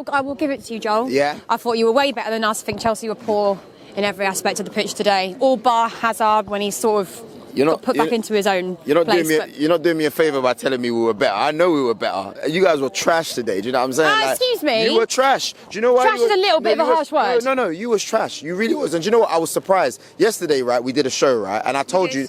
I will give it to you, Joel. Yeah. I thought you were way better than us. I think Chelsea were poor in every aspect of the pitch today. All bar Hazard when he sort of got put back into his own place. You're not doing me a favour by telling me we were better. I know we were better. You guys were trash today. Do you know what I'm saying? Excuse me. You were trash. Do you know why? Trash is a little bit of a harsh word. No, you was trash. You really was. And do you know what? I was surprised. Yesterday, right, we did a show, right? And I told you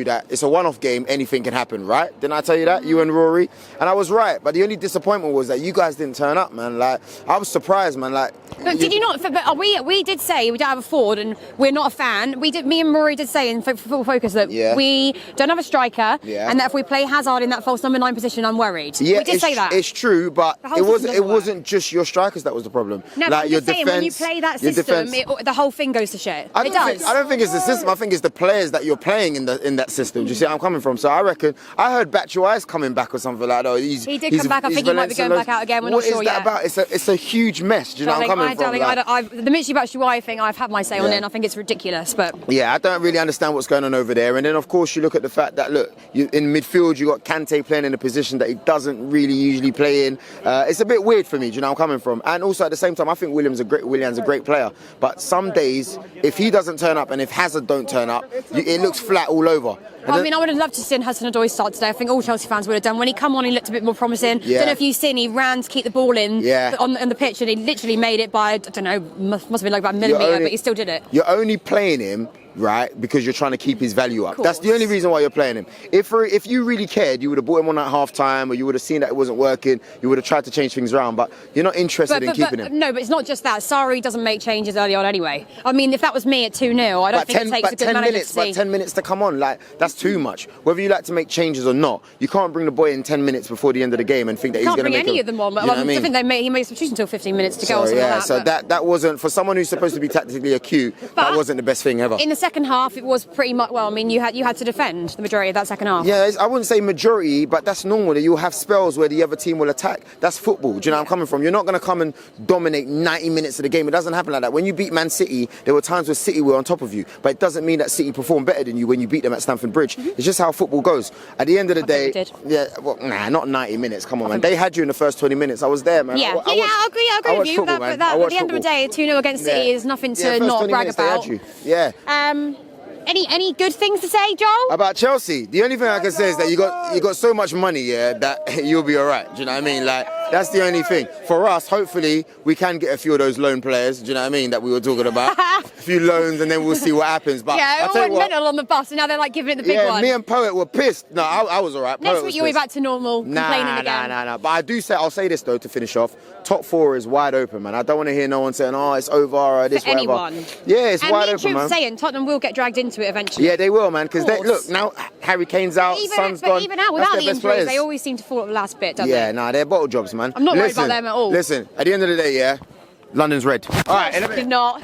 that it's a one-off game, anything can happen, right? Didn't I tell you that? You and Rory? And I was right. But the only disappointment was that you guys didn't turn up, man. Like, I was surprised, man. Like, but did you not? But we did say we don't have a forward and we're not a fan. Me and Rory did say in Full Focus that we don't have a striker, and that if we play Hazard in that false number 9 position, I'm worried. Yeah, we did say that. It's true, but it wasn't just your strikers that was the problem. No, like, but I'm saying, when you play that system, the whole thing goes to shit. I don't think it's the system. I think it's the players that you're playing in that system. Do you see where I'm coming from? So I reckon I heard Batshuayi's coming back or something like that. He did come back. I think he might be going back out again. We're not sure yet. What is that about? It's a huge mess. Do you know where I'm coming from? The Mitchie Batshuayi thing, I've had my say on it, and I think it's ridiculous. But yeah, I don't really understand what's going on over there. And then of course you look at the fact that in midfield you got Kante playing in a position that he doesn't really usually play in. It's a bit weird for me. Do you know where I'm coming from? And also at the same time, I think Willian's a great player. But some days, if he doesn't turn up and if Hazard don't turn up, it looks flat all over. I mean, I would have loved to see Hudson-Odoi start today. I think all Chelsea fans would have done. When he come on, he looked a bit more promising. Yeah. Don't know if you've seen, he ran to keep the ball in on the pitch, and he literally made it by, I don't know, must have been like about a millimetre, but he still did it. You're only playing him, right, because you're trying to keep his value up. That's the only reason why you're playing him. If you really cared, you would have brought him on at half-time, or you would have seen that it wasn't working, you would have tried to change things around, but you're not interested in keeping him. No, but it's not just that. Sarri doesn't make changes early on anyway. I mean, if that was me at 2-0, I don't think it takes a good manager to see. But 10 minutes to come on, like, that's too much. Whether you like to make changes or not, you can't bring the boy in 10 minutes before the end of the game and think that he's going to make Can't bring any of them on. I think he made substitution until 15 minutes to go or something like that. So that wasn't, for someone who's supposed to be tactically acute, that wasn't the best thing ever. In the second half, it was pretty much, well, I mean, you had to defend the majority of that second half. Yeah, I wouldn't say majority, but that's normal. You'll have spells where the other team will attack. That's football. Do you know where I'm coming from? You're not going to come and dominate 90 minutes of the game. It doesn't happen like that. When you beat Man City, there were times where City were on top of you, but it doesn't mean that City performed better than you when you beat them at Stamford Bridge. It's just how football goes. At the end of the day, not 90 minutes. Come on, man. They had you in the first 20 minutes. I was there, man. I agree with you. Football, but at the end of the day, 2-0 against City is nothing to not brag about. Yeah. Any good things to say, Joel? About Chelsea? The only thing I can say is that you got so much money, that you'll be alright. Do you know what I mean? Like, that's the only thing. For us, hopefully, we can get a few of those loan players, do you know what I mean, that we were talking about. A few loans, and then we'll see what happens. But I'll tell you what, mental on the bus, and now they're like giving it the big one. Me and Poet were pissed. No, I was alright. Next week you'll be back to normal, complaining again. Nah. But I'll say this though, to finish off. Top 4 is wide open, man. I don't want to hear no one saying, oh, it's over, or this, whatever. Anyone. Yeah, it's wide open, man. And saying Tottenham will get dragged into it eventually. Yeah, they will, man, because look, now Harry Kane's out, Son's gone. Even out, without the injuries, they always seem to fall at the last bit, don't they? Yeah, they're bottle jobs, man. I'm not worried about them at all. Listen, at the end of the day, London's red. All right. You're not.